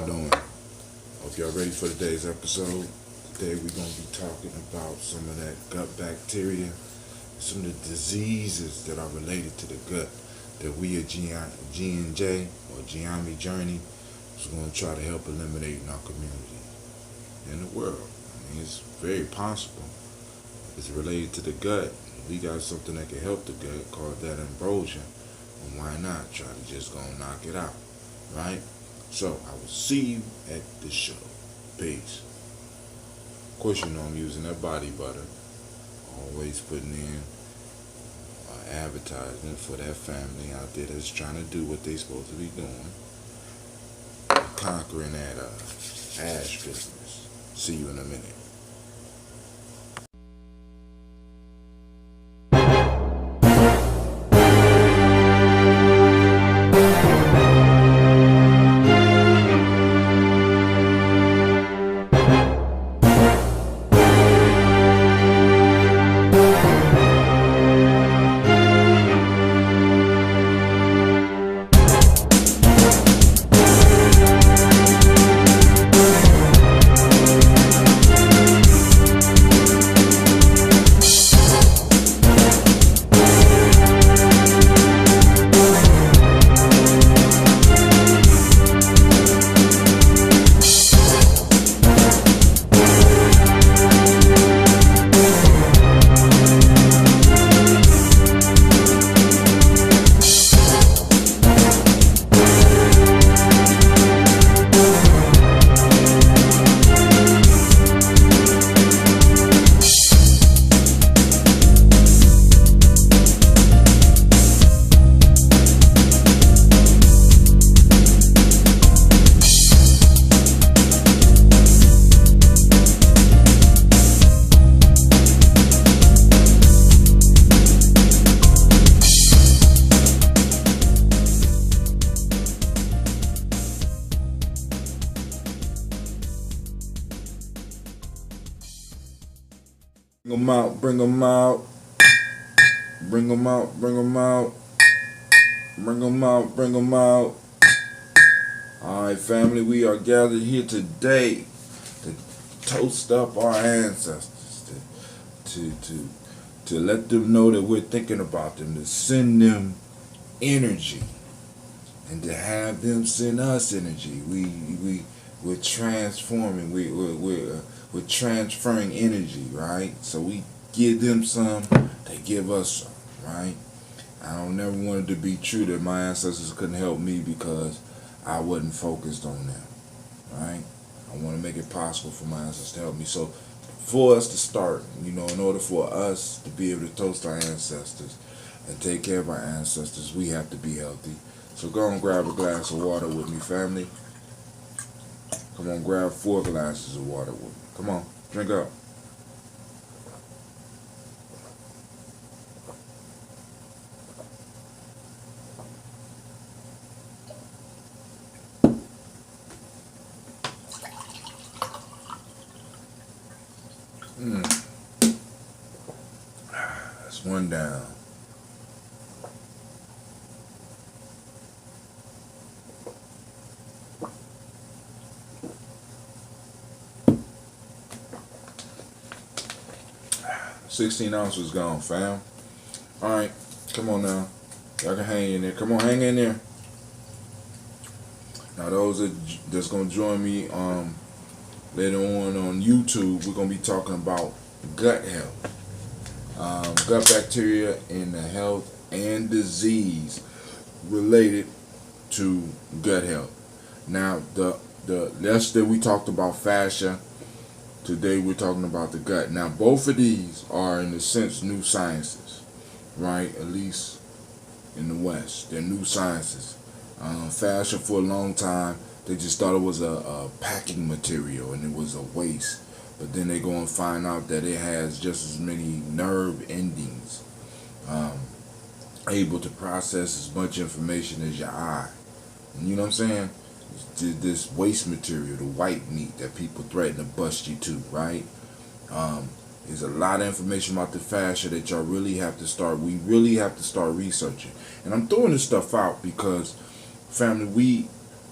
doing? Hope y'all ready for today's episode. Today we're going to be talking about some of that gut bacteria, some of the diseases that are related to the gut that we at G&J or gye-nyame Journey is going to try to help eliminate in our community and the world. I mean, it's very possible. It's related to the gut. We got something that can help the gut called that ambrosia. And why not try to just go and knock it out, right? So I will see you at the show. Peace. Of course, you know I'm using that body butter. Always putting in advertisement for that family out there that's trying to do what they're supposed to be doing. Conquering that ash business. See you in a minute. Bring them out, bring them out, bring them out, bring them out, bring them out. Alright, family, we are gathered here today to toast up our ancestors, to let them know that we're thinking about them, to send them energy, and to have them send us energy. We're transforming, we're transferring energy, right? So we give them some, they give us some, right? I don't never want it to be true that my ancestors couldn't help me because I wasn't focused on them, right? I want to make it possible for my ancestors to help me. So for us to start, in order for us to be able to toast our ancestors and take care of our ancestors, we have to be healthy. So go and grab a glass of water with me, family. Come on, grab 4 glasses of water with me. Come on, drink up. That's one down. $16 ounces gone, fam. Alright, come on now. Y'all can hang in there. Come on, hang in there. Now those that's gonna join me later on YouTube, we're gonna be talking about gut health. Gut bacteria and the health and disease related to gut health. Now the yesterday we talked about fascia. Today we're talking about the gut. Now both of these are in a sense new sciences, right? At least in the West, they're new sciences. Fascia for a long time, they just thought it was a packing material and it was a waste. But then they go and find out that it has just as many nerve endings, able to process as much information as your eye. You know what I'm saying? This waste material, the white meat that people threaten to bust you to, right? There's a lot of information about the fascia that y'all really have to start, we really have to start researching. And I'm throwing this stuff out because, family,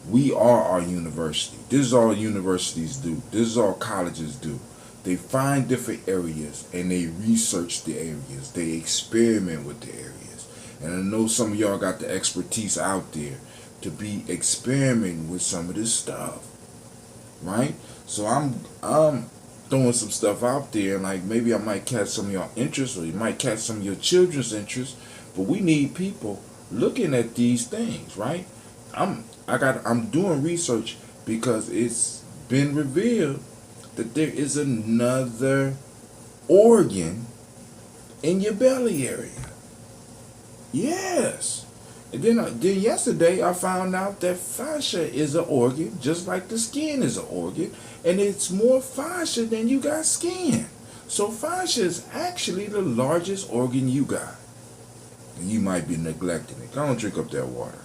We are our university. This is all universities do. This is all colleges do. They find different areas and they research the areas. They experiment with the areas. And I know some of y'all got the expertise out there to be experimenting with some of this stuff, right? So I'm throwing some stuff out there, and like maybe I might catch some of y'all interest, or you might catch some of your children's interest. But we need people looking at these things, right? I'm doing research because it's been revealed that there is another organ in your belly area. Yes. And then yesterday I found out that fascia is an organ, just like the skin is an organ, and it's more fascia than you got skin. So fascia is actually the largest organ you got. And you might be neglecting it. Go and drink up that water.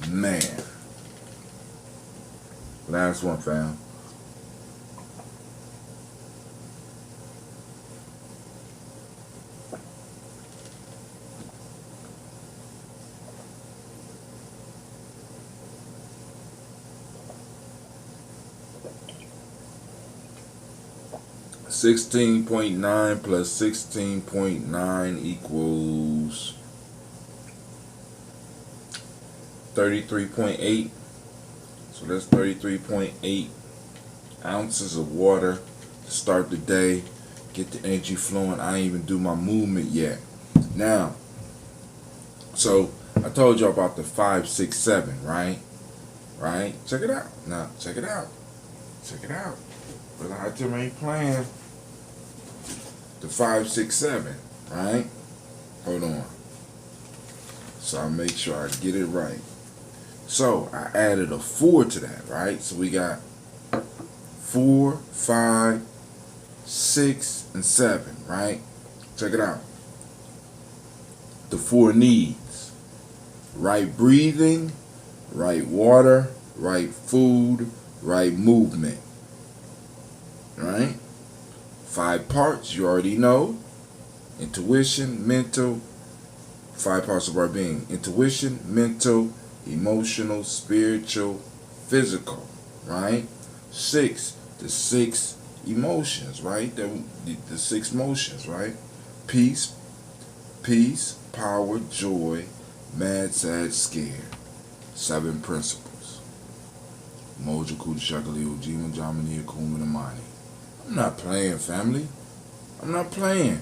Man. Last one, fam. $16.9 plus 16.9 equals 33.8. So that's 33.8 ounces of water to start the day. Get the energy flowing. I ain't even do my movement yet. Now, so I told you about the 5, 6, 7, right? Right? Check it out. Now, check it out. Check it out. But I just ain't playing. The 5, 6, 7, right? Hold on. So I'll make sure I get it right. So I added a 4 to that, right? So we got 4, 5, 6, and 7, right? Check it out. The 4 needs: right breathing, right water, right food, right movement. Right? 5 parts, you already know. Intuition, mental, 5 parts of our being. Intuition, mental, emotional, spiritual, physical, right? 6, the 6 emotions, right? The 6 motions, right? Peace, power, joy, mad, sad, scared. 7 principles. Moja, Kuda, Shakali, Ujamaa, Jamani, Akuma, and Amani. I'm not playing, family. I'm not playing,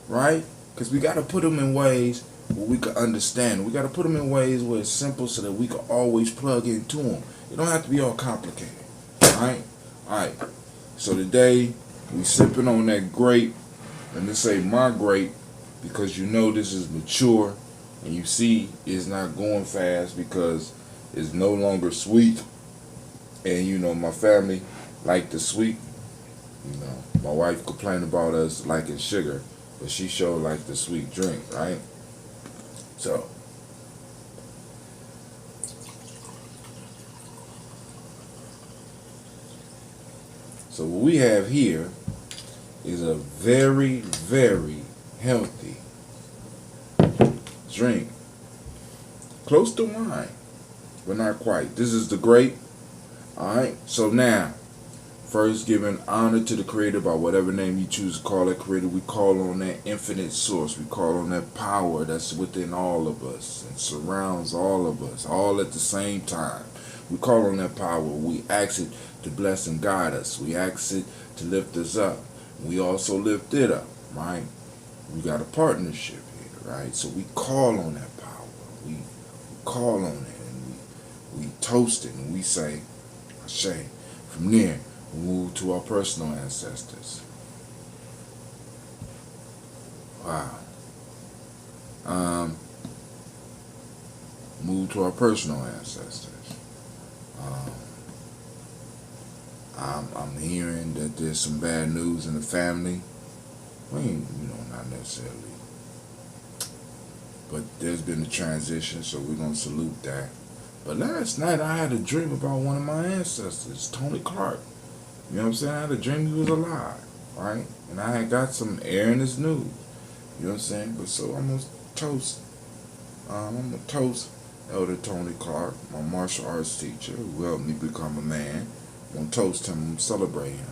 right? Because we got to put them in ways where we can understand. We got to put them in ways where it's simple so that we can always plug into them. It don't have to be all complicated, right? All right. So today we sipping on that grape, and this say my grape because you know this is mature, and you see it's not going fast because it's no longer sweet. And you know my family like the sweet. You know, my wife complained about us liking sugar, but she sure liked the sweet drink, right? So, what we have here is a very, very healthy drink. Close to wine, but not quite. This is the grape. Alright, so now, first, giving honor to the Creator by whatever name you choose to call that Creator. We call on that infinite source. We call on that power that's within all of us and surrounds all of us, all at the same time. We call on that power. We ask it to bless and guide us. We ask it to lift us up. We also lift it up, right? We got a partnership here, right? So we call on that power. We call on it, and we toast it, and we say, Ashe. From there, we move to our personal ancestors. Wow. Move to our personal ancestors. I'm hearing that there's some bad news in the family. I mean, not necessarily But there's been a transition, so we're going to salute that. But last night I had a dream about one of my ancestors, Tony Clark. You know what I'm saying? I had a dream he was alive, right? And I had got some air in his news. You know what I'm saying? But so I'm going to toast. Elder Tony Clark, my martial arts teacher, who helped me become a man. I'm going to toast him and celebrate him.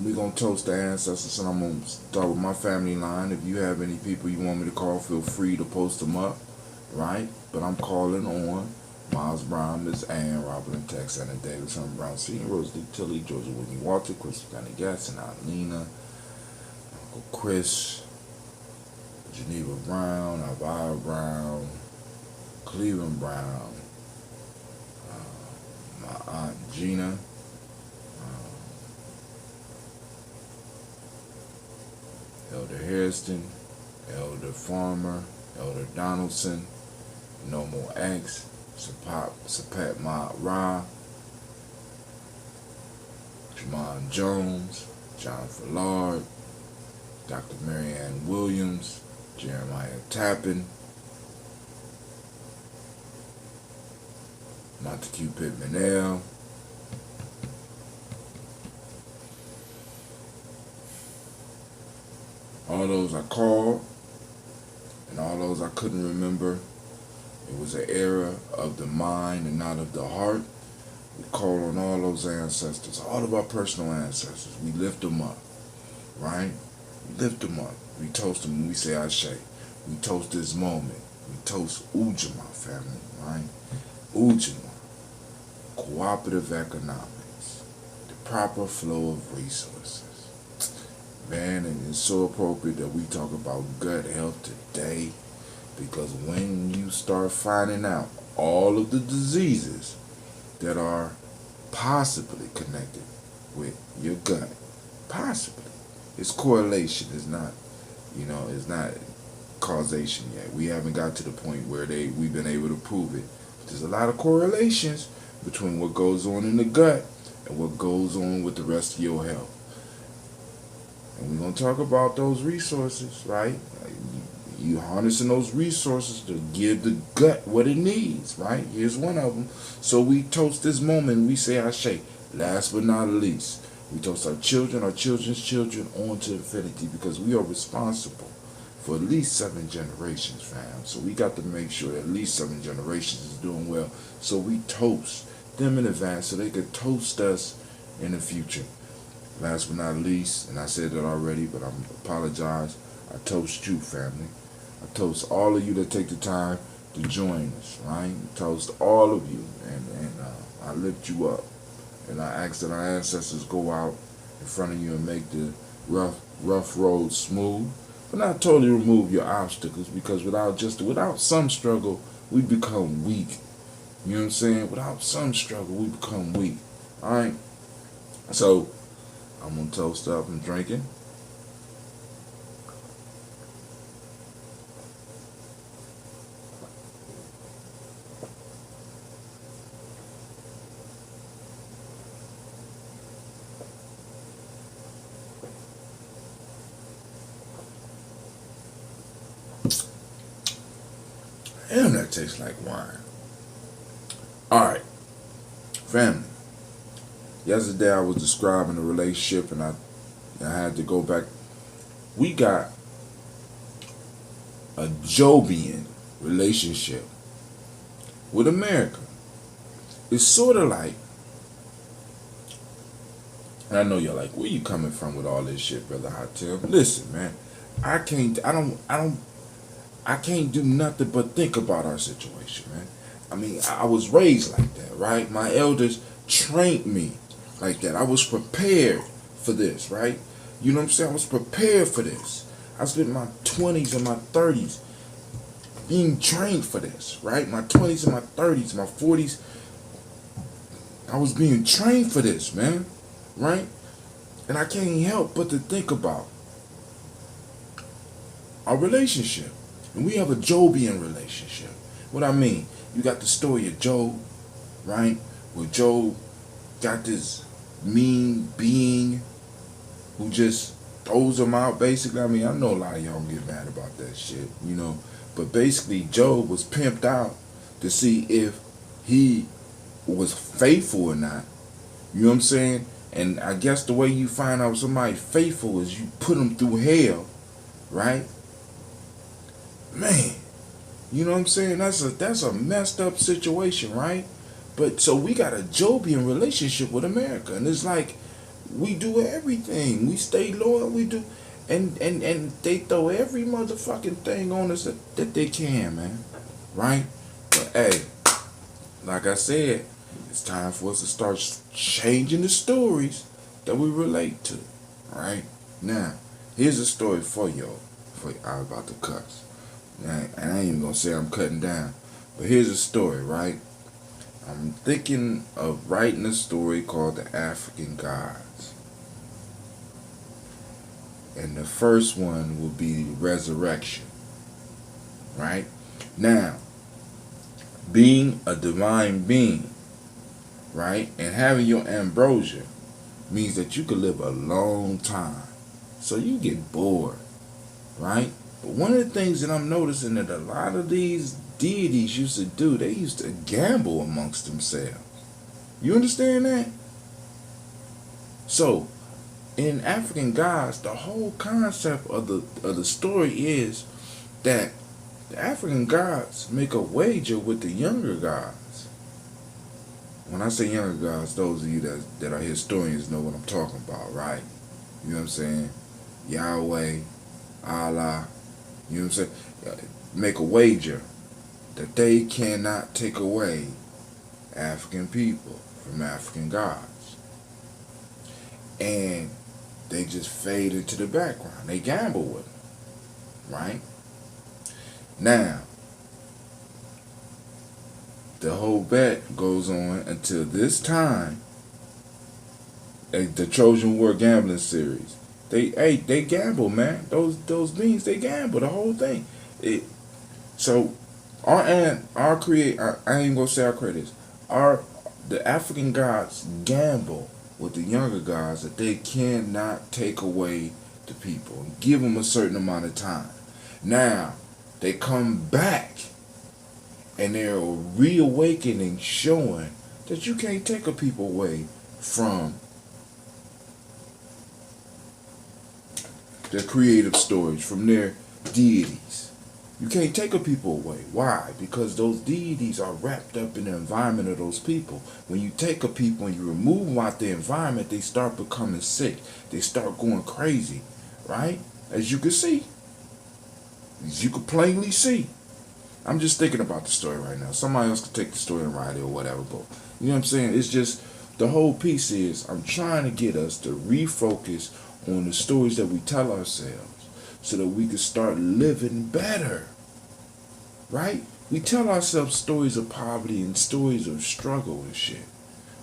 We're going to toast the ancestors, and I'm going to start with my family line. If you have any people you want me to call, feel free to post them up, right? But I'm calling on Miles Brown, Miss Ann, Robert Tex, Anna Davis, Herman Brown, C. Rosalie Tilly, Georgia Whitney Walter, Chris Johnny Gatson, Alina, Uncle Chris, Geneva Brown, Elvira Brown, Cleveland Brown, my Aunt Gina, Elder Harrison, Elder Farmer, Elder Donaldson, No More X, Sapat Ma Ra, Jamon Jones, John Fallard, Dr. Marianne Williams, Jeremiah Tappan, Montague Pittman L, all those I called, and all those I couldn't remember. It was an era of the mind and not of the heart. We call on all those ancestors, all of our personal ancestors. We lift them up, right? We lift them up. We toast them when we say Ashe. We toast this moment. We toast Ujamaa family, right? Ujamaa, cooperative economics, the proper flow of resources. Man, and it's so appropriate that we talk about gut health today, because when you start finding out all of the diseases that are possibly connected with your gut, possibly, it's correlation, it's not, it's not causation yet. We haven't got to the point where we've been able to prove it. But there's a lot of correlations between what goes on in the gut and what goes on with the rest of your health. And we're going to talk about those resources, right? You harnessing those resources to give the gut what it needs, right? Here's one of them. So we toast this moment and we say Ashe. Last but not least, we toast our children, our children's children on to infinity, because we are responsible for at least 7 generations, fam. So we got to make sure that at least 7 generations is doing well. So we toast them in advance so they could toast us in the future. Last but not least, and I said that already, but I apologize, I toast you, family. I toast all of you that take the time to join us, right? I toast all of you, and I lift you up. And I ask that our ancestors go out in front of you and make the rough road smooth, but not totally remove your obstacles, because without some struggle, we become weak. You know what I'm saying? Without some struggle, we become weak. All right? So, I'm going to toast up and drinking. Damn, that tastes like wine. Alright, family. Yesterday I was describing a relationship, and I had to go back. We got a Jobian relationship with America. It's sort of like, and I know you're like, where you coming from with all this shit, Brother Hatem? Listen, man, I can't do nothing but think about our situation, man. I mean, I was raised like that, right? My elders trained me like that. I was prepared for this, right? You know what I'm saying? I was prepared for this. I spent my 20s and my 30s being trained for this, right? My 20s and my 30s, my 40s, I was being trained for this, man, right? And I can't help but to think about our relationship. And we have a Jobian relationship. What I mean, you got the story of Job, right? Where Job got this mean being who just throws him out, basically. I mean, I know a lot of y'all get mad about that shit, you know. But basically, Job was pimped out to see if he was faithful or not. You know what I'm saying? And I guess the way you find out somebody faithful is you put them through hell, right? Man, you know what I'm saying? That's a messed up situation, right? But so we got a Jobian relationship with America, and it's like we do everything. We stay loyal. We do, and they throw every motherfucking thing on us that they can, man. Right? But hey, like I said, it's time for us to start changing the stories that we relate to. Right? Now, here's a story for y'all. I'm about to cuss. And I ain't even gonna say I'm cutting down. But here's a story, right? I'm thinking of writing a story called The Afikan Godz. And the first one will be resurrection. Right? Now, being a divine being, right, and having your ambrosia means that you could live a long time. So you get bored, right? But one of the things that I'm noticing that a lot of these deities used to do, they used to gamble amongst themselves. You understand that? So, in Afikan Godz, the whole concept of the story is that the Afikan Godz make a wager with the younger gods. When I say younger gods, those of you that are historians know what I'm talking about, right? You know what I'm saying? Yahweh, Allah, you know what I'm saying? Make a wager that they cannot take away African people from African gods. And they just fade into the background. They gamble with them, right? Now, the whole bet goes on until this time, the Trojan War gambling series. They gamble, man. Those beings, they gamble the whole thing. So I ain't gonna say our creators. The Afikan Godz gamble with the younger gods that they cannot take away the people and give them a certain amount of time. Now they come back and they're reawakening, showing that you can't take a people away from their creative storage, from their deities. You can't take a people away. Why? Because those deities are wrapped up in the environment of those people. When you take a people and you remove them out the environment, they start becoming sick. They start going crazy, right? As you can see. As you can plainly see. I'm just thinking about the story right now. Somebody else could take the story and write it or whatever, but you know what I'm saying? It's just, the whole piece is, I'm trying to get us to refocus on the stories that we tell ourselves so that we can start living better, right? We tell ourselves stories of poverty and stories of struggle and shit.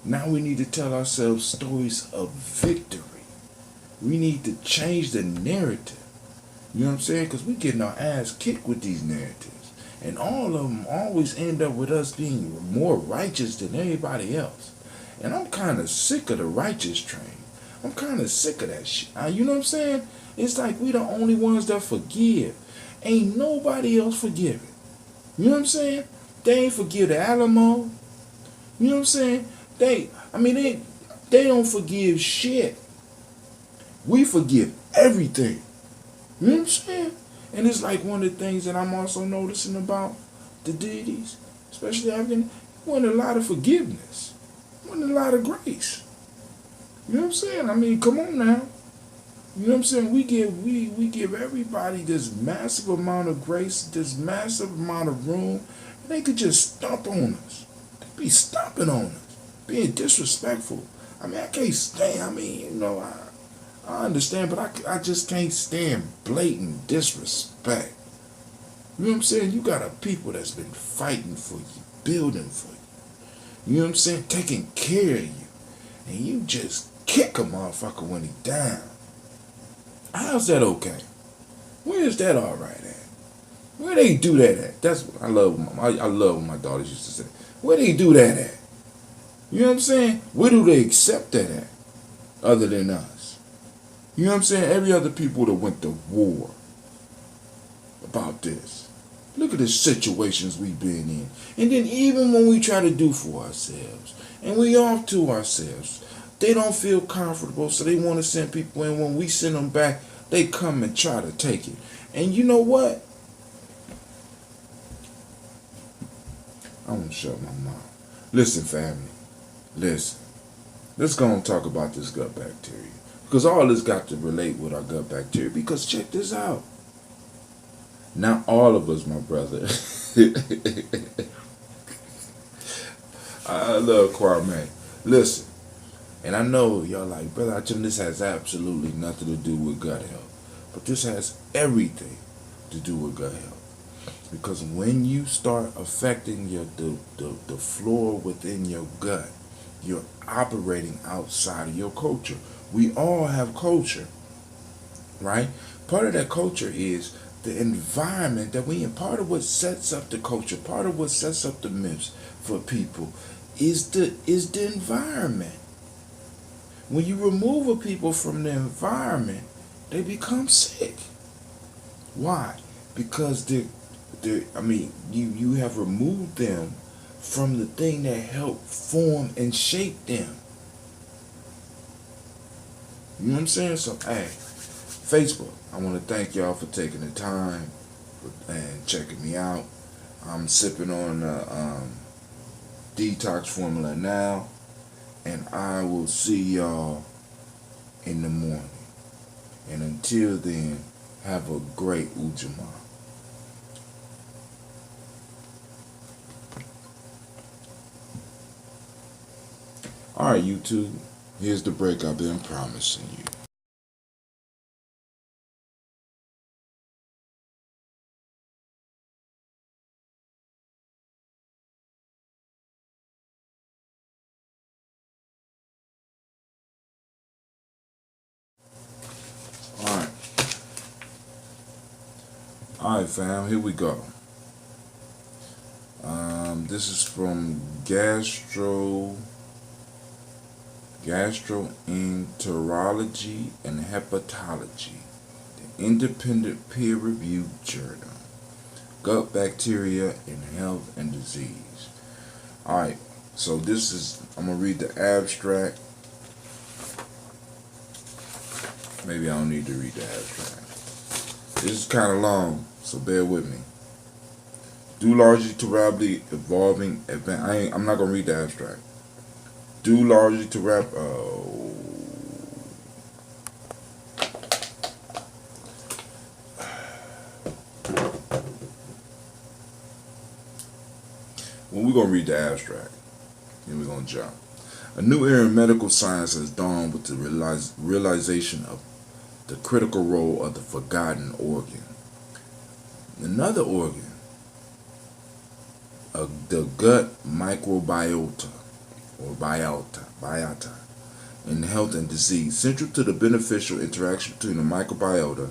Now we need to tell ourselves stories of victory. We need to change the narrative. You know what I'm saying? Because we getting our ass kicked with these narratives. And all of them always end up with us being more righteous than anybody else. And I'm kind of sick of the righteous train. I'm kind of sick of that shit. You know what I'm saying? It's like we the only ones that forgive. Ain't nobody else forgiving. You know what I'm saying? They ain't forgive the Alamo. You know what I'm saying? They don't forgive shit. We forgive everything. You know what I'm saying? And it's like one of the things that I'm also noticing about the deities, especially African, want a lot of forgiveness, want a lot of grace. You know what I'm saying? I mean, come on now. You know what I'm saying? We give everybody this massive amount of grace, this massive amount of room, and they could just stomp on us. They be stomping on us, being disrespectful. I mean, I can't stand. I mean, you know, I understand, but I just can't stand blatant disrespect. You know what I'm saying? You got a people that's been fighting for you, building for you. You know what I'm saying? Taking care of you. And you just kick a motherfucker when he down. How's that okay? Where is that all right at? Where they do that at? That's what I love. I love what my daughters used to say. Where they do that at? You know what I'm saying? Where do they accept that at? Other than us. You know what I'm saying? Every other people that went to war about this. Look at the situations we've been in. And then even when we try to do for ourselves, and we off to ourselves, they don't feel comfortable, so they want to send people in. When we send them back, they come and try to take it. And you know what? I want to shut my mouth. Listen, family. Listen. Let's go and talk about this gut bacteria. Because all this got to relate with our gut bacteria. Because check this out. Not all of us, my brother. I love Kwame. Listen. And I know y'all like, brother, this has absolutely nothing to do with gut health. But this has everything to do with gut health. Because when you start affecting the flora within your gut, you're operating outside of your culture. We all have culture, right? Part of that culture is the environment that we in. Part of what sets up the culture, part of what sets up the myths for people is the environment. When you remove a people from the environment, they become sick. Why? Because you have removed them from the thing that helped form and shape them. You know what I'm saying? So, hey, Facebook, I want to thank y'all for taking the time and checking me out. I'm sipping on the detox formula now, and I will see y'all in the morning. And until then, have a great Ujamaa. Alright, YouTube, here's the break I've been promising you. Alright, fam, here we go. This is from gastroenterology and hepatology, the independent peer-reviewed journal, Gut Bacteria in Health and Disease. Alright, so I'm going to read the abstract. Maybe I don't need to read the abstract. This is kind of long, so bear with me. Due largely to rapidly evolving event. I'm not going to read the abstract. Due largely to Well, we're going to read the abstract. Then we're going to jump. A new era in medical science has dawned with the realization of the critical role of the forgotten organ. Another organ, the gut microbiota, or biota, in health and disease. Central to the beneficial interaction between the microbiota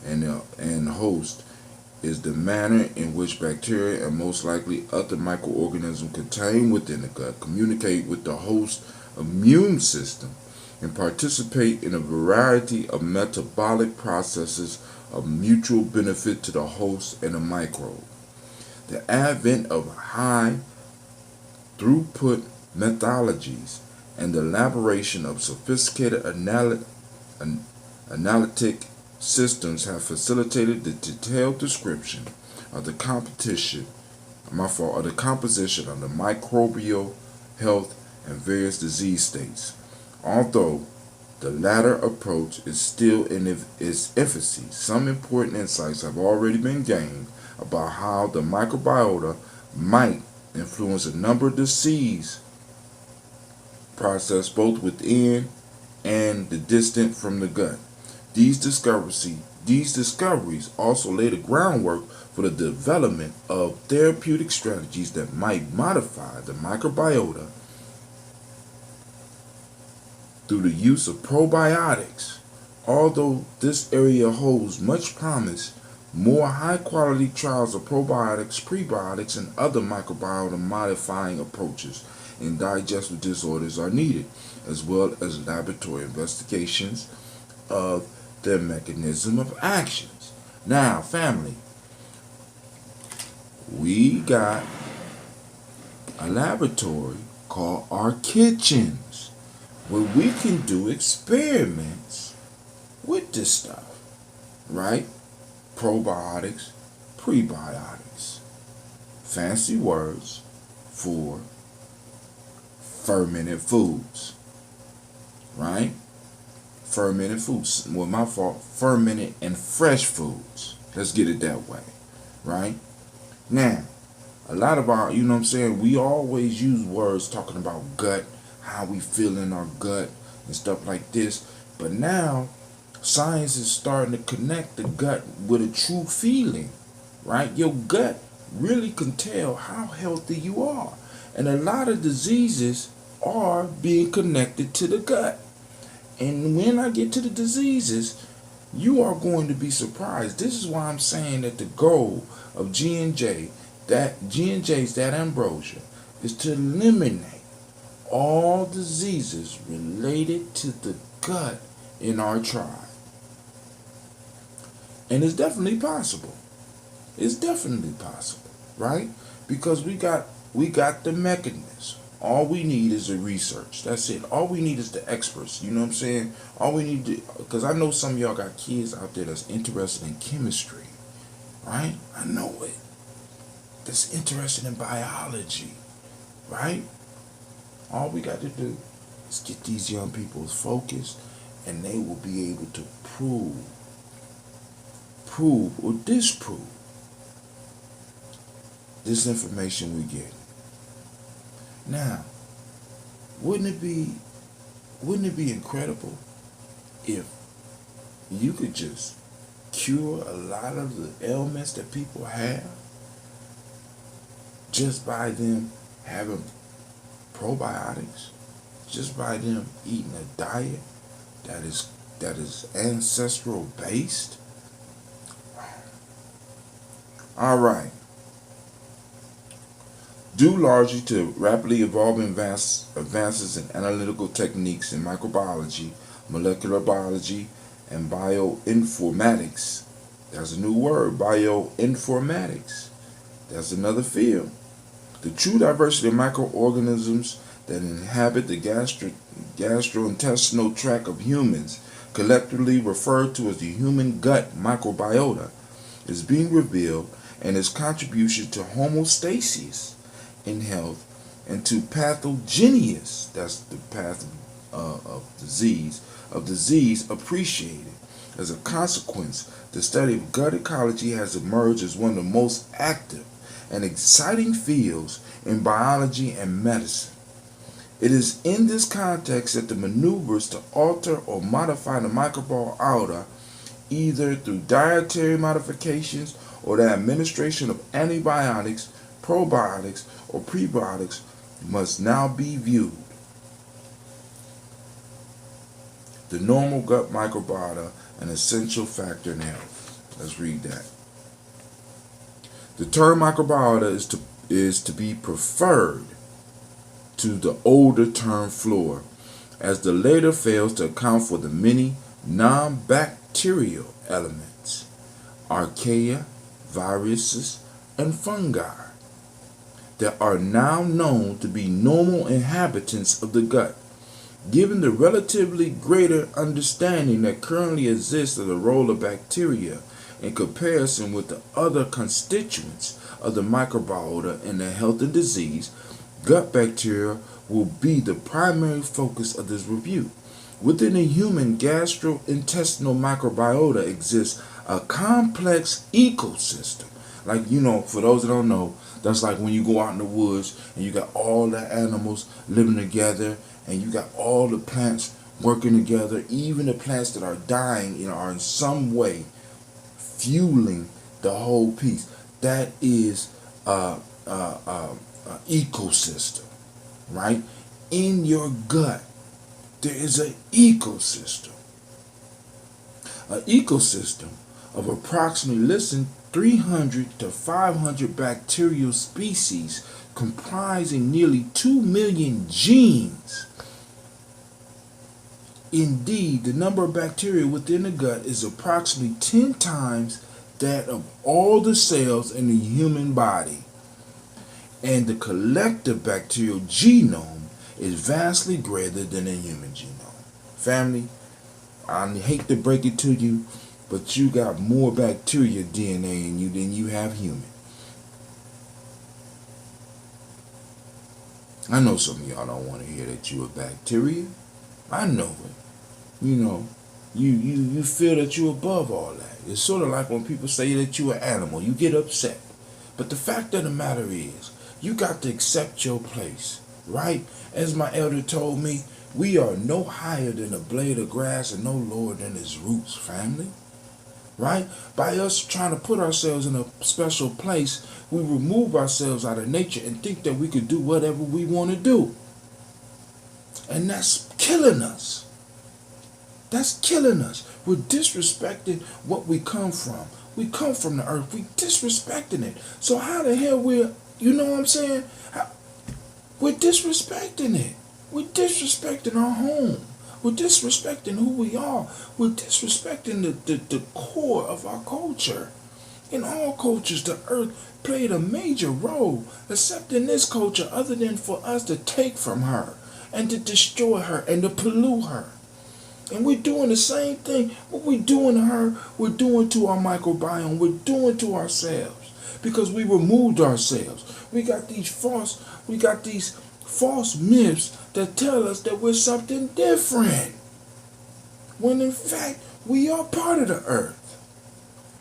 and host is the manner in which bacteria and most likely other microorganisms contained within the gut communicate with the host immune system and participate in a variety of metabolic processes of mutual benefit to the host and the microbe. The advent of high throughput methodologies and the elaboration of sophisticated analytic systems have facilitated the detailed description of the composition of the microbial health and various disease states. Although the latter approach is still in its infancy, some important insights have already been gained about how the microbiota might influence a number of disease processes both within and the distant from the gut. These discoveries also lay the groundwork for the development of therapeutic strategies that might modify the microbiota through the use of probiotics. Although this area holds much promise, more high-quality trials of probiotics, prebiotics, and other microbiota modifying approaches in digestive disorders are needed, as well as laboratory investigations of their mechanism of actions. Now, family, we got a laboratory called our kitchens where we can do experiments with this stuff, right? Probiotics, prebiotics, fancy words for fermented foods, right? Fermented foods, well, my fault, fermented and fresh foods. Let's get it that way, right? Now, a lot of our, you know what I'm saying, we always use words talking about gut, how we feel in our gut and stuff like this. But now, science is starting to connect the gut with a true feeling, right? Your gut really can tell how healthy you are. And a lot of diseases are being connected to the gut. And when I get to the diseases, you are going to be surprised. This is why I'm saying that the goal of G&J, that ambrosia, is to eliminate all diseases related to the gut in our tribe. And it's definitely possible. It's definitely possible, right? Because we got the mechanism. All we need is the research. That's it. All we need is the experts. You know what I'm saying? All we need to, because I know some of y'all got kids out there that's interested in chemistry, right? I know it. That's interested in biology, right? All we got to do is get these young people focused, and they will be able to prove or disprove this information we get. Now, wouldn't it be incredible if you could just cure a lot of the ailments that people have just by them having probiotics, just by them eating a diet that is ancestral based? All right. Due largely to rapidly evolving advances in analytical techniques in microbiology, molecular biology, and bioinformatics. That's a new word, bioinformatics. That's another field. The true diversity of microorganisms that inhabit the gastrointestinal tract of humans, collectively referred to as the human gut microbiota, is being revealed, and its contribution to homeostasis in health and to pathogenesis, that's the path of disease appreciated. As a consequence, the study of gut ecology has emerged as one of the most active and exciting fields in biology and medicine. It is in this context that the maneuvers to alter or modify the microbiota, either through dietary modifications or the administration of antibiotics, probiotics, or prebiotics, must now be viewed. The normal gut microbiota, an essential factor in health. Let's read that. The term microbiota is to be preferred to the older term flora, as the later fails to account for the many non-bacterial elements, archaea, viruses, and fungi, that are now known to be normal inhabitants of the gut. Given the relatively greater understanding that currently exists of the role of bacteria in comparison with the other constituents of the microbiota in the health and disease, gut bacteria will be the primary focus of this review. Within the human gastrointestinal microbiota exists a complex ecosystem. Like, you know, for those that don't know, that's like when you go out in the woods and you got all the animals living together and you got all the plants working together, even the plants that are dying, you know, are in some way fueling the whole piece. That is ecosystem, right? In your gut, there is an ecosystem. An ecosystem of approximately, listen, 300 to 500 bacterial species comprising nearly 2 million genes Indeed, the number of bacteria within the gut is approximately 10 times that of all the cells in the human body. And the collective bacterial genome is vastly greater than the human genome. Family, I hate to break it to you, but you got more bacteria DNA in you than you have human. I know some of y'all don't want to hear that you a bacteria. I know it. You know, you feel that you're above all that. It's sort of like when people say that you're an animal. You get upset. But the fact of the matter is, you got to accept your place, right? As my elder told me, we are no higher than a blade of grass and no lower than its roots, family. Right? By us trying to put ourselves in a special place, we remove ourselves out of nature and think that we could do whatever we want to do. And that's killing us. That's killing us. We're disrespecting what we come from. We come from the earth. We're disrespecting it. So how the hell you know what I'm saying? We're disrespecting it. We're disrespecting our home. We're disrespecting who we are. We're disrespecting the core of our culture. In all cultures, the earth played a major role, except in this culture, other than for us to take from her and to destroy her and to pollute her. And we're doing the same thing. What we're doing to her, we're doing to our microbiome. We're doing to ourselves because we removed ourselves. We got these false myths that tell us that we're something different, when in fact we are part of the earth.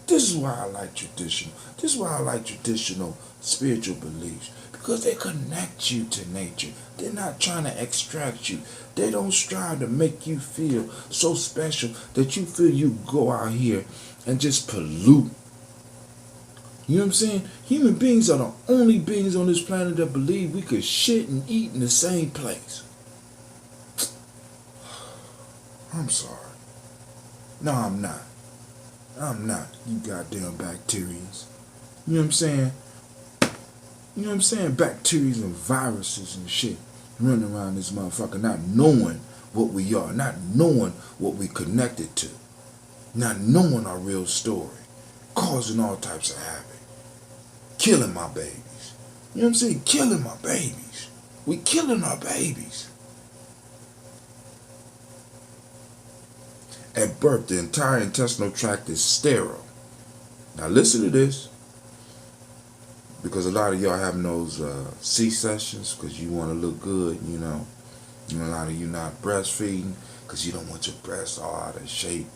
This is why I like traditional. This is why I like traditional spiritual beliefs, because they connect you to nature. They're not trying to extract you. They don't strive to make you feel so special that you feel you go out here and just pollute. You know what I'm saying? Human beings are the only beings on this planet that believe we could shit and eat in the same place. I'm sorry. No, I'm not. I'm not, you goddamn bacterias. You know what I'm saying? You know what I'm saying? Bacteria and viruses and shit running around this motherfucker not knowing what we are, not knowing what we connected to, not knowing our real story, causing all types of havoc, killing my babies. You know what I'm saying? Killing my babies. We killing our babies. At birth, the entire intestinal tract is sterile. Now listen to this, because a lot of y'all having those C-sections because you want to look good, you know. And a lot of you not breastfeeding because you don't want your breasts all out of shape.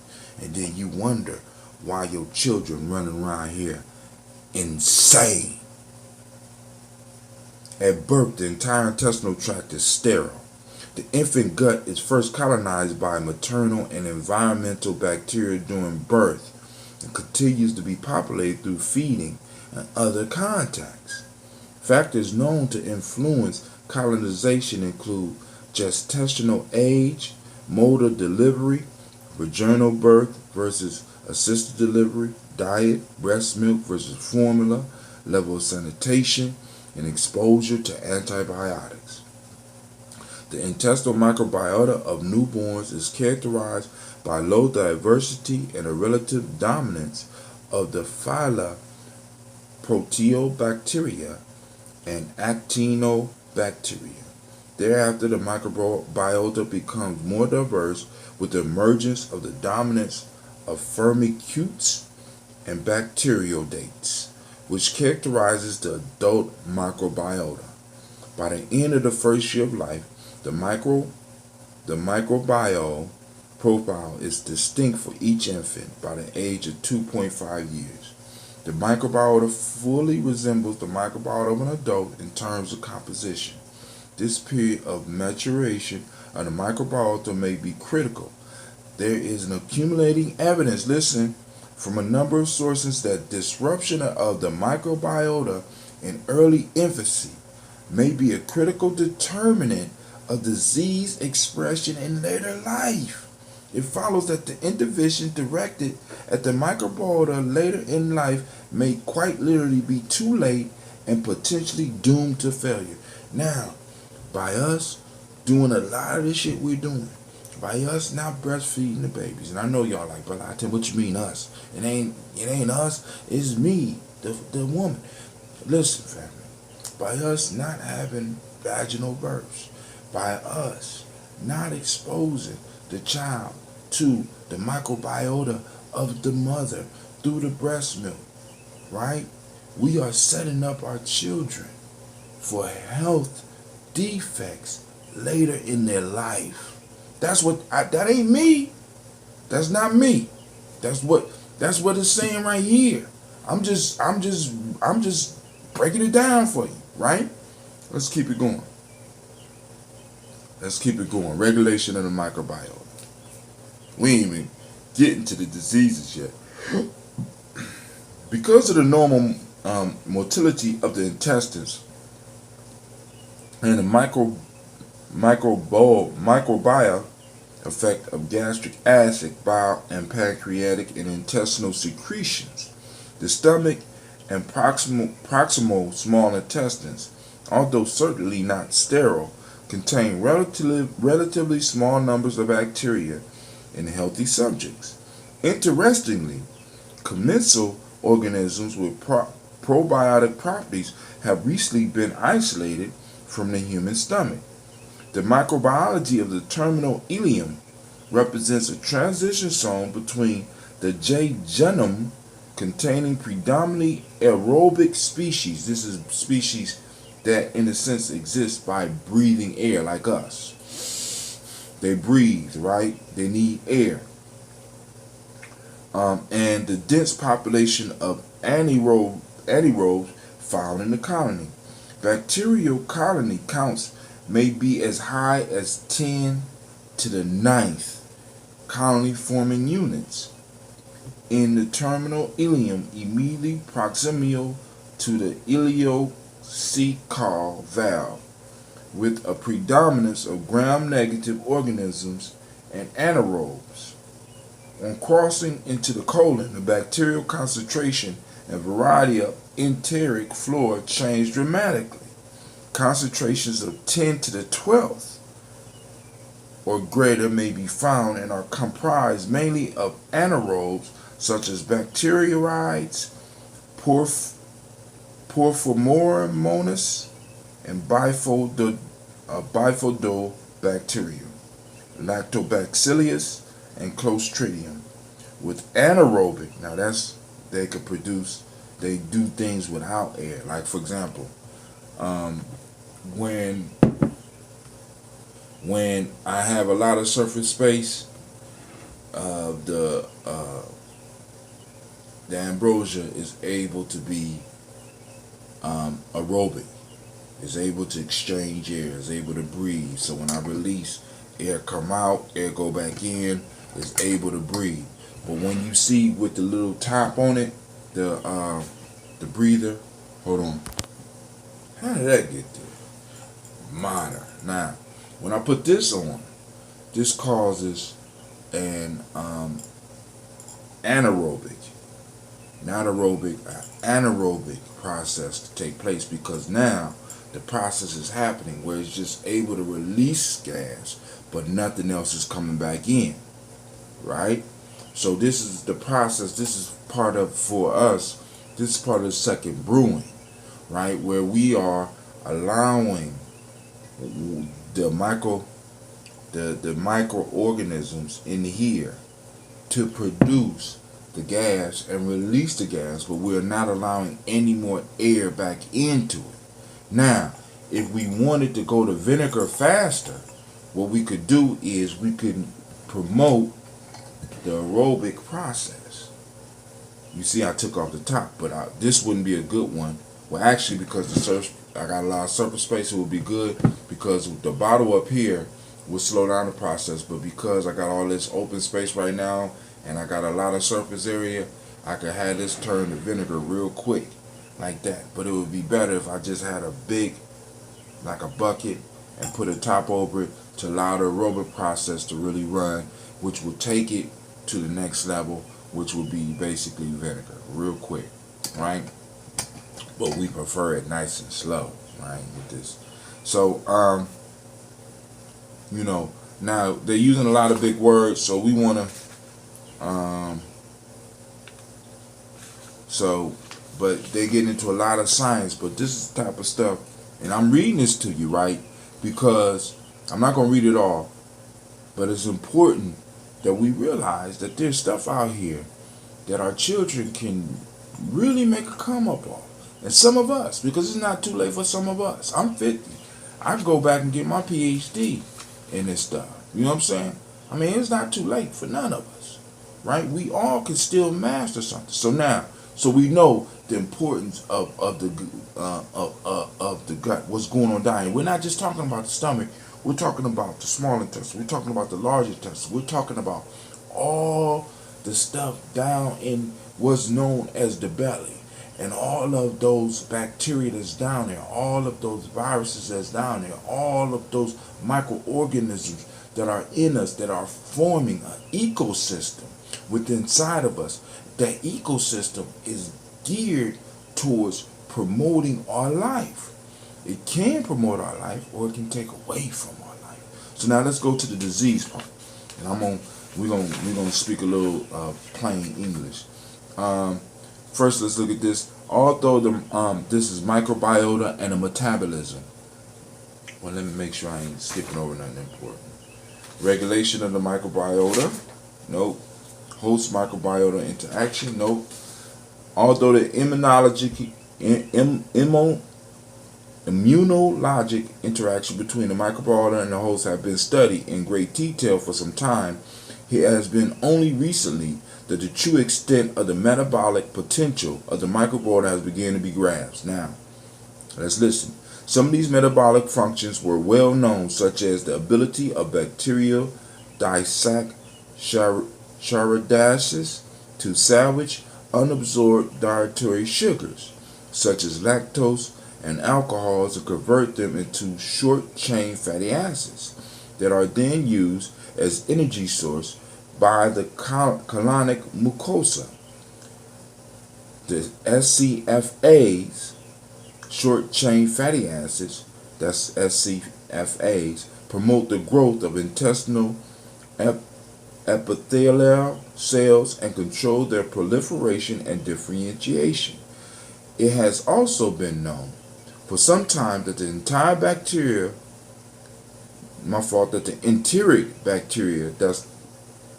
And then you wonder why your children running around here insane. At birth, the entire intestinal tract is sterile. The infant gut is first colonized by maternal and environmental bacteria during birth and continues to be populated through feeding and other contacts. Factors known to influence colonization include gestational age, mode of delivery, vaginal birth versus assisted delivery, diet, breast milk versus formula, level of sanitation, and exposure to antibiotics. The intestinal microbiota of newborns is characterized by low diversity and a relative dominance of the phyla Proteobacteria and Actinobacteria. Thereafter, the microbiota becomes more diverse with the emergence of the dominance of firmicutes and bacteroidetes, which characterizes the adult microbiota. By the end of the first year of life, the microbiome profile is distinct for each infant by the age of 2.5 years. The microbiota fully resembles the microbiota of an adult in terms of composition. This period of maturation of the microbiota may be critical. There is an accumulating evidence, listen, from a number of sources that disruption of the microbiota in early infancy may be a critical determinant of disease expression in later life. It follows that the intervention directed at the microbiota later in life may quite literally be too late and potentially doomed to failure. Now, by us doing a lot of this shit we're doing, By us not breastfeeding the babies. And I know y'all like, but I tell what you mean us? It ain't us, it's me, the woman. Listen, family. By us not having vaginal births, by us not exposing the child to the microbiota of the mother through the breast milk, right? We are setting up our children for health defects later in their life. That ain't me. That's not me. That's what it's saying right here. I'm just breaking it down for you, right? Let's keep it going. Regulation of the microbiome. We ain't even getting to the diseases yet. Because of the normal motility of the intestines and the microbiota effect of gastric acid, bile, and pancreatic and intestinal secretions, the stomach and proximal small intestines, although certainly not sterile, contain relatively small numbers of bacteria in healthy subjects. Interestingly, commensal organisms with probiotic properties have recently been isolated from the human stomach. The microbiology of the terminal ileum represents a transition zone between the gye-nyame, containing predominantly aerobic species. This is species that in a sense exist by breathing air like us. They breathe, right? They need air. And the dense population of anaerobes found in the colony. Bacterial colony counts may be as high as 10 to the 9th colony forming units in the terminal ileum immediately proximal to the ileocecal valve, with a predominance of gram-negative organisms and anaerobes. On crossing into the colon, the bacterial concentration and variety of enteric flora change dramatically. Concentrations of 10 to the 12th or greater may be found and are comprised mainly of anaerobes such as bacteriorides, Porphyromonas, and bifidobacterium, lactobacillus, and Clostridium. With anaerobic, now they do things without air. Like for example, when I have a lot of surface space, the ambrosia is able to be aerobic, is able to exchange air, is able to breathe. So when I release, air come out, air go back in, is able to breathe. But when you see with the little top on it, the breather, hold on, how did that get there? Minor. Now, when I put this on, this causes an anaerobic process to take place, because now the process is happening where it's just able to release gas, but nothing else is coming back in, right? So this is the process. This is part of, for us, this is part of the second brewing, right? Where we are allowing the microorganisms in here to produce the gas and release the gas, but we're not allowing any more air back into it. Now, if we wanted to go to vinegar faster, what we could do is we could promote the aerobic process. You see, I took off the top, but this wouldn't be a good one. Well, actually, because I got a lot of surface space, it would be good, because the bottle up here would slow down the process. But because I got all this open space right now, and I got a lot of surface area, I could have this turn to vinegar real quick, like that. But it would be better if I just had a big, like a bucket, and put a top over it to allow the aerobic process to really run, which will take it to the next level, which will be basically vinegar, real quick, right? But we prefer it nice and slow, right, with this. So, Now they're using a lot of big words, so we want to but they get into a lot of science. But this is the type of stuff, and I'm reading this to you, right? Because I'm not going to read it all, but it's important that we realize that there's stuff out here that our children can really make a come up on. And some of us, because it's not too late for some of us. I'm 50. I can go back and get my PhD in this stuff. You know what I'm saying? I mean, it's not too late for none of us, right? We all can still master something. So we know the importance of the gut, what's going on down here. We're not just talking about the stomach. We're talking about the small intestine. We're talking about the large intestine. We're talking about all the stuff down in what's known as the belly, and all of those bacteria that's down there, all of those viruses that's down there, all of those microorganisms that are in us that are forming an ecosystem within inside of us. That ecosystem is geared towards promoting our life. It can promote our life, or it can take away from our life. So now let's go to the disease part, and we're gonna speak a little plain English. First, let's look at this. Although this is microbiota and a metabolism. Well, let me make sure I ain't skipping over nothing important. Regulation of the microbiota. Nope. Host microbiota interaction. Nope. Although the immunologic interaction between the microbiota and the host have been studied in great detail for some time, it has been only recently that the true extent of the metabolic potential of the microbiota has begun to be grasped. Now, let's listen. Some of these metabolic functions were well known, such as the ability of bacterial disaccharidases to salvage unabsorbed dietary sugars, such as lactose and alcohols, and convert them into short-chain fatty acids that are then used as energy source by the colonic mucosa. The SCFAs, short-chain fatty acids, that's SCFAs, promote the growth of intestinal epithelial cells and control their proliferation and differentiation. It has also been known for some time that the enteric bacteria, that's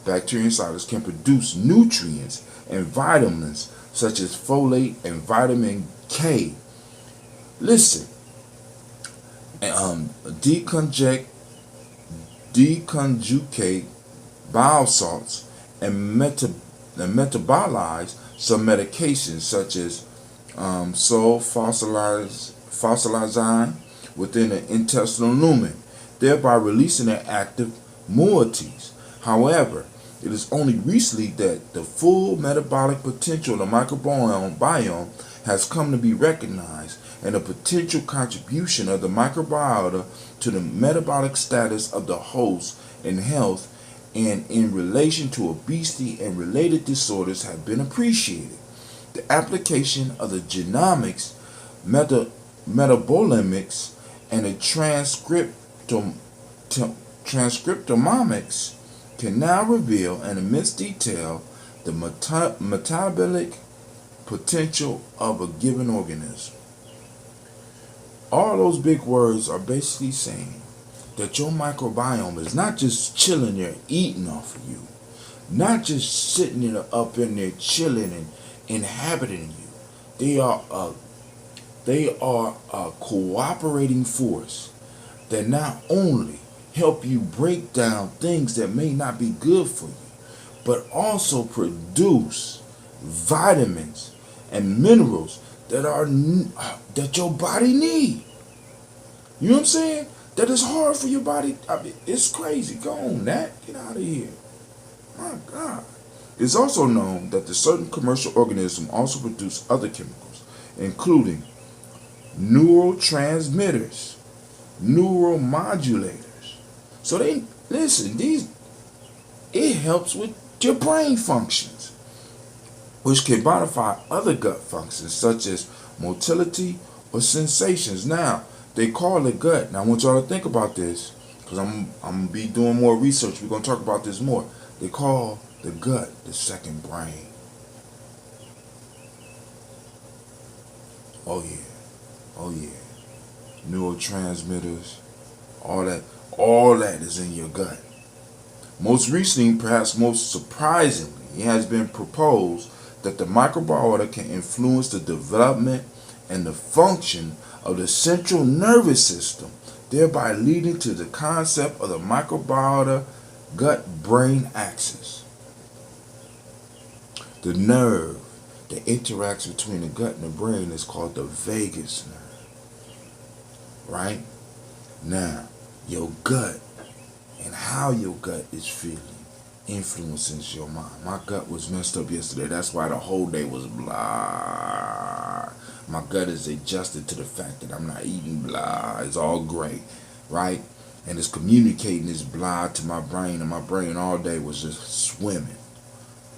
bacteria inside us, can produce nutrients and vitamins such as folate and vitamin K. Listen, deconjugate bile salts and metabolize some medications such as sulfosalazine within the intestinal lumen, thereby releasing their active moieties. However, it is only recently that the full metabolic potential of the microbiome has come to be recognized, and the potential contribution of the microbiota to the metabolic status of the host in health and in relation to obesity and related disorders have been appreciated. The application of the genomics, metabolomics, and the transcriptomics can now reveal in immense detail the metabolic potential of a given organism. All those big words are basically saying that your microbiome is not just chilling there eating off of you, not just sitting there up in there chilling and inhabiting you. They are a cooperating force that not only help you break down things that may not be good for you, but also produce vitamins and minerals that your body need. You know what I'm saying? That is hard for your body. I mean, it's crazy. Go on, Nat. Get out of here. My God. It's also known that the certain commercial organisms also produce other chemicals, including neurotransmitters, neuromodulators. So it helps with your brain functions, which can modify other gut functions such as motility or sensations. Now, they call it gut. Now, I want y'all to think about this, because I'm gonna be doing more research. We're gonna talk about this more. They call the gut the second brain. Oh yeah, oh yeah. Neurotransmitters, all that is in your gut. Most recently, perhaps most surprisingly, it has been proposed that the microbiota can influence the development and the function of the central nervous system, thereby leading to the concept of the microbiota gut-brain axis. The nerve that interacts between the gut and the brain is called the vagus nerve. Right? Now, your gut and how your gut is feeling influences your mind. My gut was messed up yesterday. That's why the whole day was blah. My gut is adjusted to the fact that I'm not eating blah. It's all great, right? And it's communicating this blah to my brain, and my brain all day was just swimming,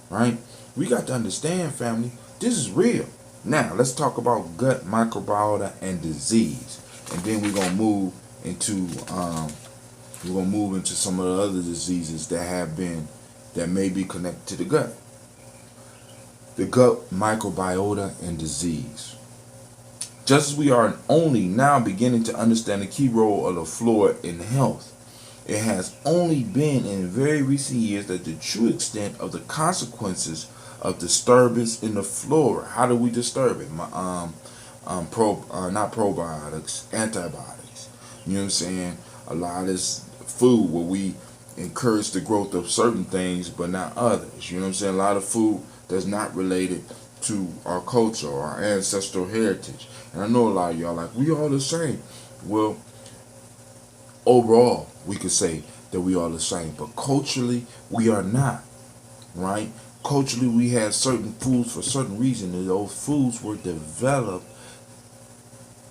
right? We got to understand, family, this is real. Now, let's talk about gut microbiota and disease. And then we're gonna move into some of the other diseases that may be connected to the gut. The gut microbiota and disease. Just as we are only now beginning to understand the key role of the flora in health, it has only been in very recent years that the true extent of the consequences of disturbance in the flora. How do we disturb it? Not probiotics, antibiotics. You know what I'm saying? A lot of this food where we encourage the growth of certain things but not others. You know what I'm saying? A lot of food that's not related to our culture or our ancestral heritage. And I know a lot of y'all like, we all the same. Well, overall, we could say that we are the same, but culturally, we are not, right? Culturally, we have certain foods for certain reasons, and those foods were developed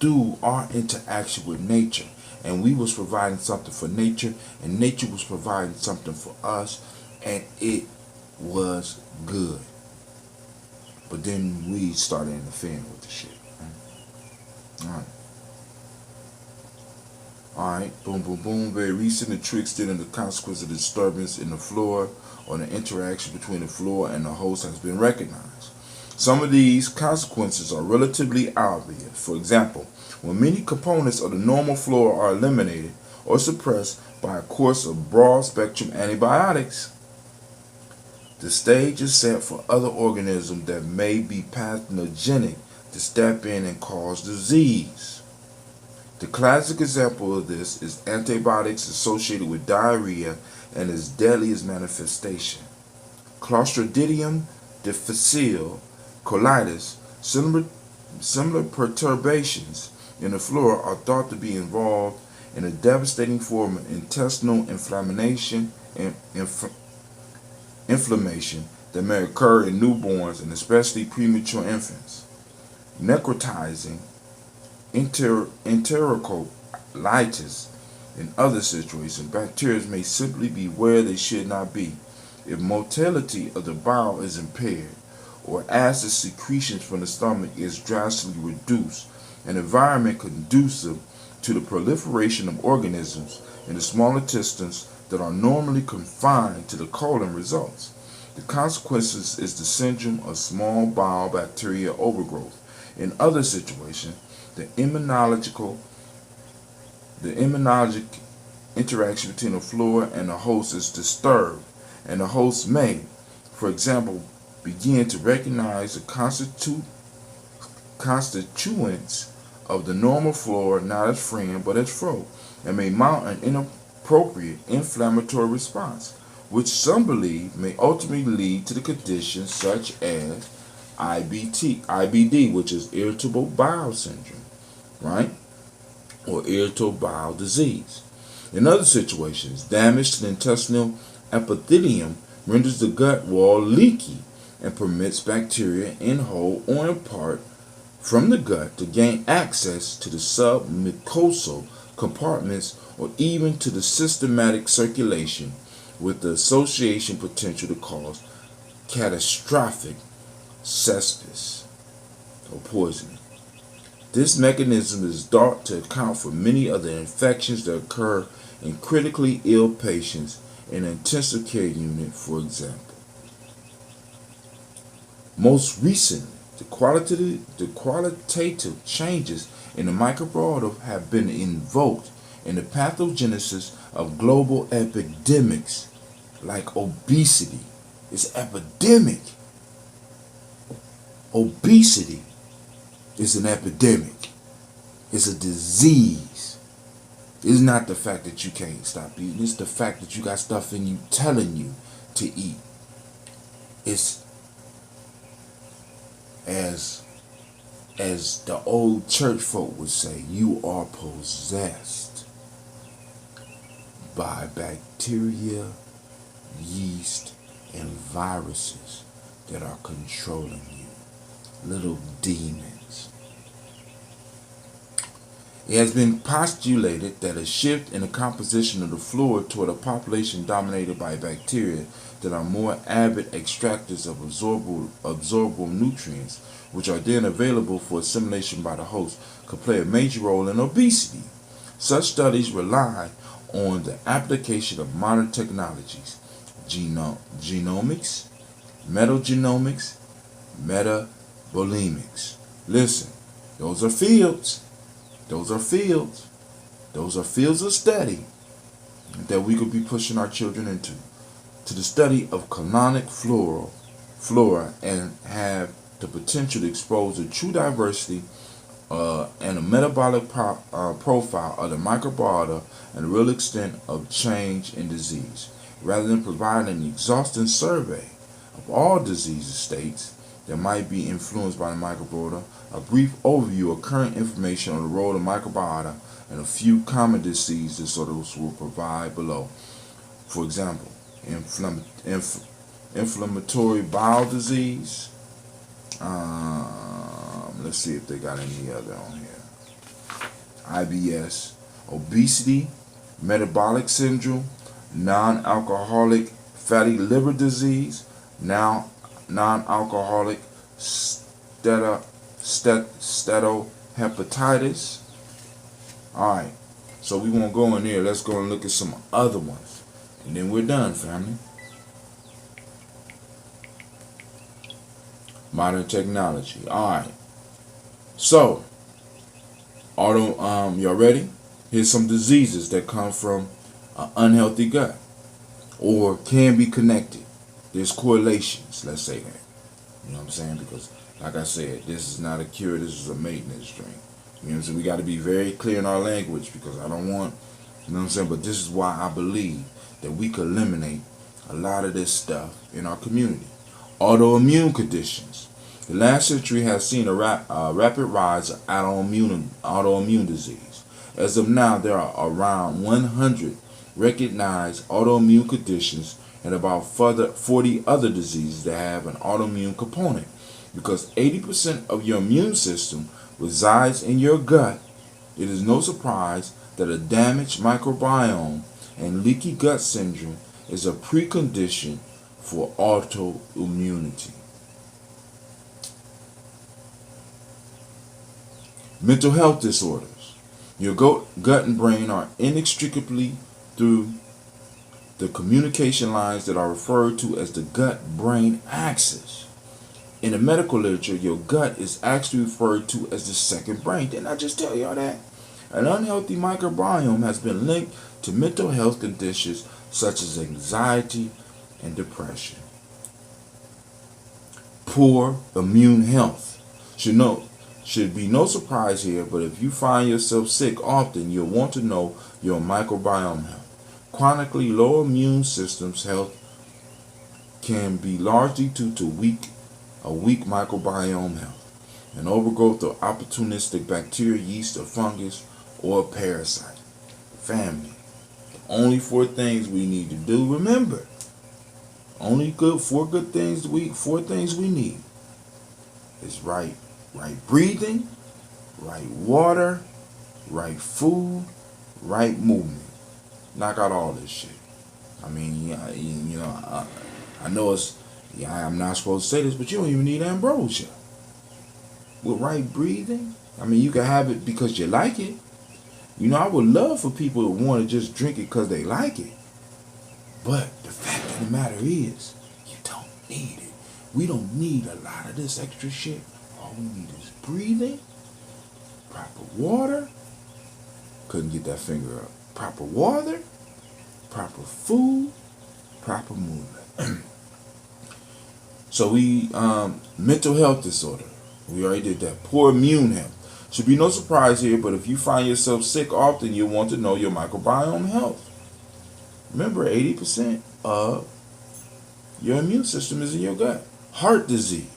through our interaction with nature. And we was providing something for nature, and nature was providing something for us, and it was good. But then we started interfering with the shit. Alright, boom, boom, boom. Very recent, the true extent of the consequence of the disturbance in the flora or the interaction between the flora and the host has been recognized. Some of these consequences are relatively obvious. For example, when many components of the normal flora are eliminated or suppressed by a course of broad-spectrum antibiotics, the stage is set for other organisms that may be pathogenic to step in and cause disease. The classic example of this is antibiotics associated with diarrhea and its deadliest manifestation. Clostridium difficile colitis, similar perturbations in the flora are thought to be involved in a devastating form of intestinal inflammation that may occur in newborns and especially premature infants. Necrotizing enterocolitis. In other situations, bacteria may simply be where they should not be. If motility of the bowel is impaired, or acid secretions from the stomach is drastically reduced, an environment conducive to the proliferation of organisms in the small intestines that are normally confined to the colon results. The consequences is the syndrome of small bowel bacteria overgrowth. In other situations, the immunologic interaction between the flora and the host is disturbed, and the host may, for example, begin to recognize the constituents of the normal flora not as friend but as foe, and may mount an inappropriate inflammatory response, which some believe may ultimately lead to the conditions such as IBD, which is irritable bowel syndrome, right? Or irritable bowel disease. In other situations, damage to the intestinal epithelium renders the gut wall leaky and permits bacteria in whole or in part from the gut to gain access to the submucosal compartments or even to the systematic circulation, with the association potential to cause catastrophic sepsis or poisoning. This mechanism is thought to account for many of the infections that occur in critically ill patients in an intensive care unit, for example. Most recently, the qualitative changes in the microbiota have been invoked in the pathogenesis of global epidemics like obesity. It's epidemic. Obesity is an epidemic. It's a disease. It's not the fact that you can't stop eating. It's the fact that you got stuff in you telling you to eat. It's as the old church folk would say, you are possessed by bacteria, yeast, and viruses that are controlling you. Little demons. It has been postulated that a shift in the composition of the flora toward a population dominated by bacteria that are more avid extractors of absorbable nutrients, which are then available for assimilation by the host, could play a major role in obesity. Such studies rely on the application of modern technologies, genomics, metagenomics, metabolemics. Listen, those are fields. Those are fields. Those are fields of study that we could be pushing our children into. To the study of colonic flora and have the potential to expose the true diversity and a metabolic profile of the microbiota and the real extent of change in disease. Rather than providing an exhaustive survey of all disease states that might be influenced by the microbiota, a brief overview of current information on the role of the microbiota and a few common disease disorders will provide below. For example, inflammatory bowel disease. Let's see if they got any other on here. IBS, obesity, metabolic syndrome, non-alcoholic fatty liver disease, non-alcoholic steatohepatitis. Alright, so we won't go in there. Let's go and look at some other ones. And then we're done, family. Modern technology. Alright. So, y'all ready? Here's some diseases that come from an unhealthy gut or can be connected. There's correlations, let's say that. You know what I'm saying? Because, like I said, this is not a cure, this is a maintenance drink. You know what I'm saying? We got to be very clear in our language because I don't want, you know what I'm saying? But this is why I believe that we could eliminate a lot of this stuff in our community. Autoimmune conditions. The last century has seen a rapid rise of autoimmune disease. As of now, there are around 100 recognized autoimmune conditions and about 40 other diseases that have an autoimmune component. Because 80% of your immune system resides in your gut, it is no surprise that a damaged microbiome and leaky gut syndrome is a precondition for autoimmunity. Mental health disorders. Your gut and brain are inextricably through the communication lines that are referred to as the gut-brain axis. In the medical literature, your gut is actually referred to as the second brain. Didn't I just tell y'all that? An unhealthy microbiome has been linked to mental health conditions such as anxiety and depression. Poor immune health. Should be no surprise here, but if you find yourself sick often, you'll want to know your microbiome health. Chronically low immune systems health can be largely due to a weak microbiome health, an overgrowth of opportunistic bacteria, yeast, or fungus, or a parasite. Family, the only 4 things we need to do, remember, only four things we need is right breathing, right water, right food, right movement. Knock out all this shit. I mean, I know I'm not supposed to say this, but you don't even need ambrosia. With right breathing, I mean, you can have it because you like it. You know, I would love for people to want to just drink it because they like it. But the fact of the matter is, you don't need it. We don't need a lot of this extra shit. All we need is breathing, proper water. Couldn't get that finger up. Proper water, proper food, proper movement. So mental health disorder. We already did that. Poor immune health. Should be no surprise here, but if you find yourself sick often, you'll want to know your microbiome health. Remember, 80% of your immune system is in your gut. Heart disease.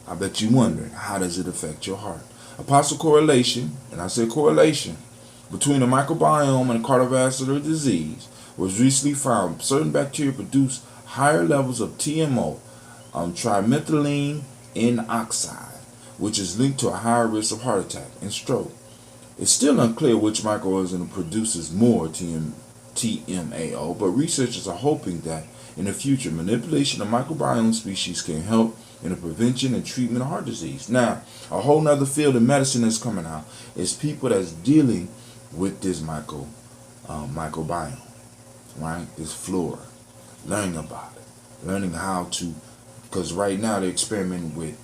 I bet you're wondering, how does it affect your heart? A possible correlation, and I say correlation, between the microbiome and cardiovascular disease was recently found. Certain bacteria produce higher levels of TMO, trimethylene N oxide, which is linked to a higher risk of heart attack and stroke. It's still unclear which microorganism produces more TMAO, but researchers are hoping that in the future, manipulation of microbiome species can help in the prevention and treatment of heart disease. Now, a whole nother field of medicine that's coming out is people that's dealing with this microbiome, right? This flora, learning about it, learning how to, because right now they're experimenting with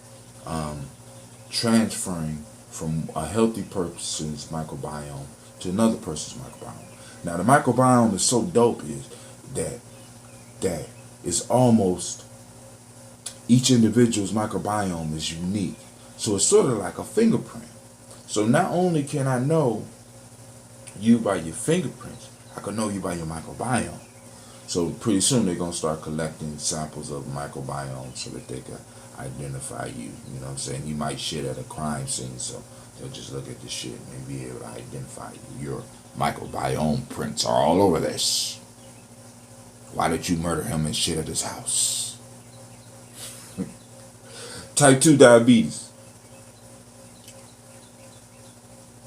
transferring from a healthy person's microbiome to another person's microbiome. Now, the microbiome is so dope is that it's almost each individual's microbiome is unique. So it's sort of like a fingerprint. So not only can I know you by your fingerprints, I can know you by your microbiome. So pretty soon they're going to start collecting samples of microbiome so that they can identify you. You know what I'm saying? You might shit at a crime scene, so they'll just look at the shit and be able to identify you. Your microbiome prints are all over this. Why did you murder him and shit at his house? Type 2 diabetes.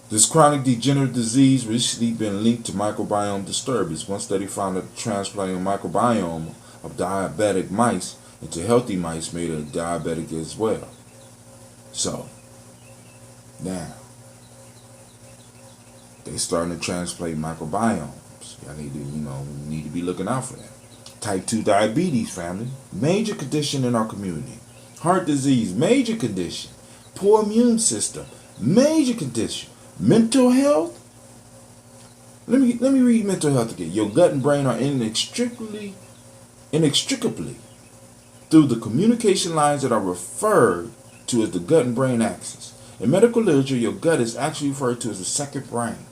This chronic degenerative disease recently been linked to microbiome disturbance. One study found that transplanting a microbiome of diabetic mice into healthy mice made it diabetic as well. So, now, they starting to transplant microbiomes. Y'all need to be looking out for that. Type 2 diabetes, family. Major condition in our community. Heart disease, major condition. Poor immune system, major condition. Mental health. Let me read mental health again. Your gut and brain are inextricably through the communication lines that are referred to as the gut and brain axis. In medical literature, your gut is actually referred to as the second brain.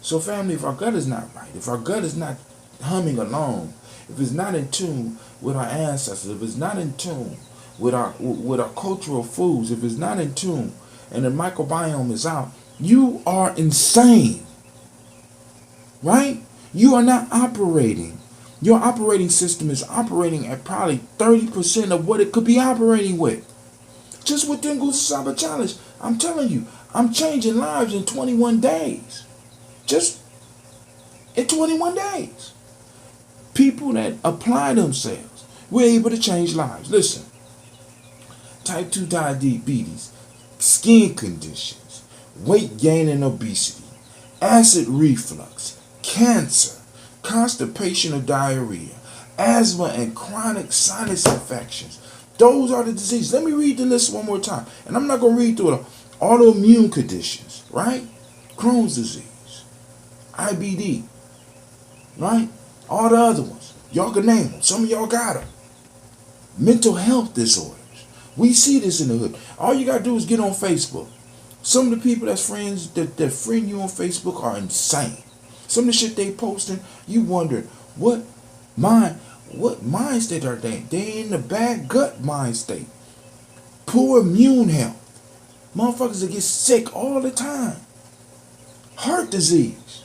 So family, if our gut is not right, if our gut is not humming along, if it's not in tune with our ancestors, if it's not in tune with our cultural foods, if it's not in tune and the microbiome is out, you are insane. Right? You are not operating. Your operating system is operating at probably 30% of what it could be operating with. Just with Dengue Saba Challenge, I'm telling you, I'm changing lives in 21 days. Just in 21 days. People that apply themselves, we're able to change lives. Listen, type 2 diabetes, skin conditions, weight gain and obesity, acid reflux, cancer, constipation or diarrhea, asthma and chronic sinus infections. Those are the diseases. Let me read the list one more time. And I'm not going to read through it. Autoimmune conditions, right? Crohn's disease, IBD, right? All the other ones. Y'all can name them. Some of y'all got them. Mental health disorders. We see this in the hood. All you got to do is get on Facebook. Some of the people that friend you on Facebook are insane. Some of the shit they posting, you wondering, what mind state are they? They in the bad gut mind state. Poor immune health. Motherfuckers that get sick all the time. Heart disease.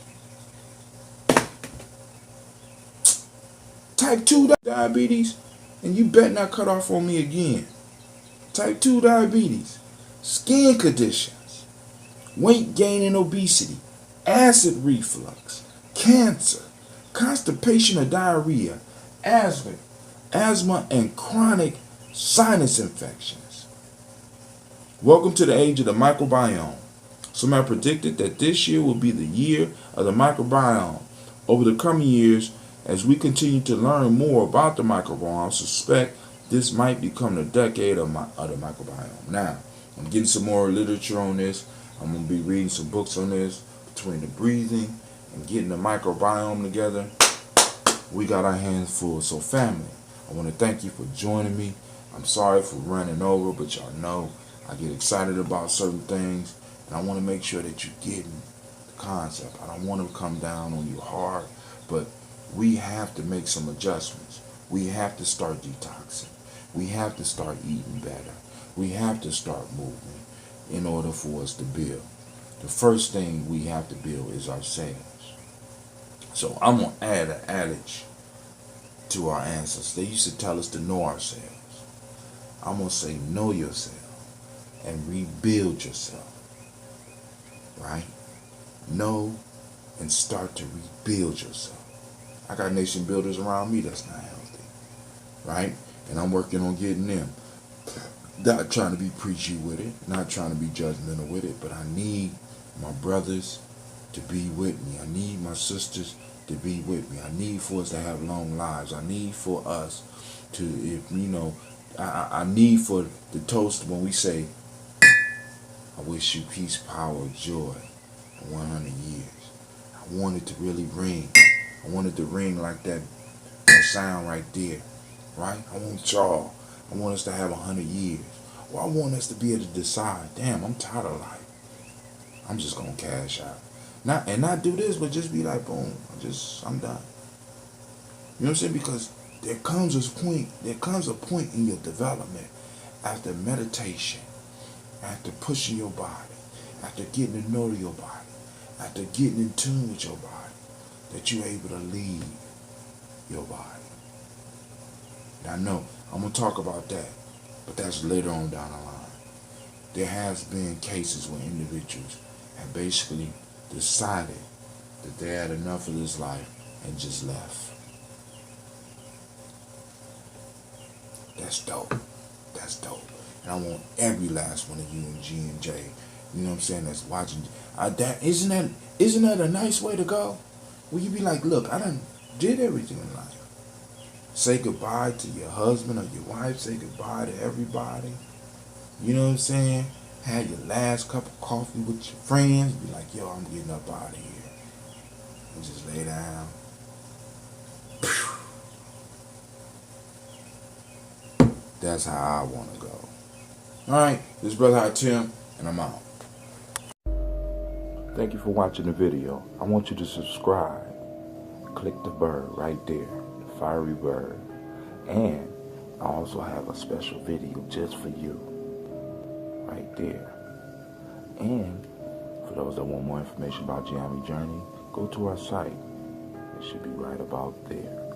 Type 2 diabetes, and you bet not cut off on me again. Type 2 diabetes, skin conditions, weight gain and obesity, acid reflux, cancer, constipation or diarrhea, asthma and chronic sinus infections. Welcome to the age of the microbiome. Some have predicted that this year will be the year of the microbiome. Over the coming years, as we continue to learn more about the microbiome, I suspect this might become the decade of the microbiome. Now, I'm getting some more literature on this. I'm going to be reading some books on this. Between the breathing and getting the microbiome together, we got our hands full. So family, I want to thank you for joining me. I'm sorry for running over, but y'all know I get excited about certain things, and I want to make sure that you're getting the concept. I don't want to come down on you hard, but we have to make some adjustments. We have to start detoxing. We have to start eating better. We have to start moving in order for us to build. The first thing we have to build is ourselves. So I'm going to add an adage to our ancestors. They used to tell us to know ourselves. I'm going to say know yourself and rebuild yourself. Right? Know and start to rebuild yourself. I got nation builders around me that's not healthy. Right? And I'm working on getting them. Not trying to be preachy with it, not trying to be judgmental with it, but I need my brothers to be with me. I need my sisters to be with me. I need for us to have long lives. I need for us to, if you know, I need for the toast when we say, I wish you peace, power, joy for 100 years. I want it to really ring. I want it to ring like that sound right there. Right? I want y'all. I want us to have 100 years. Well, I want us to be able to decide, damn, I'm tired of life. I'm just going to cash out. Not do this, but just be like, boom, I'm done. You know what I'm saying? Because there comes a point in your development after meditation, after pushing your body, after getting to know your body, after getting in tune with your body, that you're able to leave your body. And I know I'm going to talk about that, but that's later on down the line. There has been cases where individuals have basically decided that they had enough of this life and just left. That's dope. That's dope. And I want every last one of you in G and J, you know what I'm saying, that's watching. Isn't that a nice way to go? Where you be like, look, I done did everything in life. Say goodbye to your husband or your wife. Say goodbye to everybody. You know what I'm saying? Have your last cup of coffee with your friends. Be like, yo, I'm getting up out of here. And just lay down. That's how I want to go. Alright, this is Brother High Tim, and I'm out. Thank you for watching the video. I want you to subscribe. Click the bird right there, the fiery bird. And I also have a special video just for you, right there. And for those that want more information about gye-nyame journey, go to our site. It should be right about there.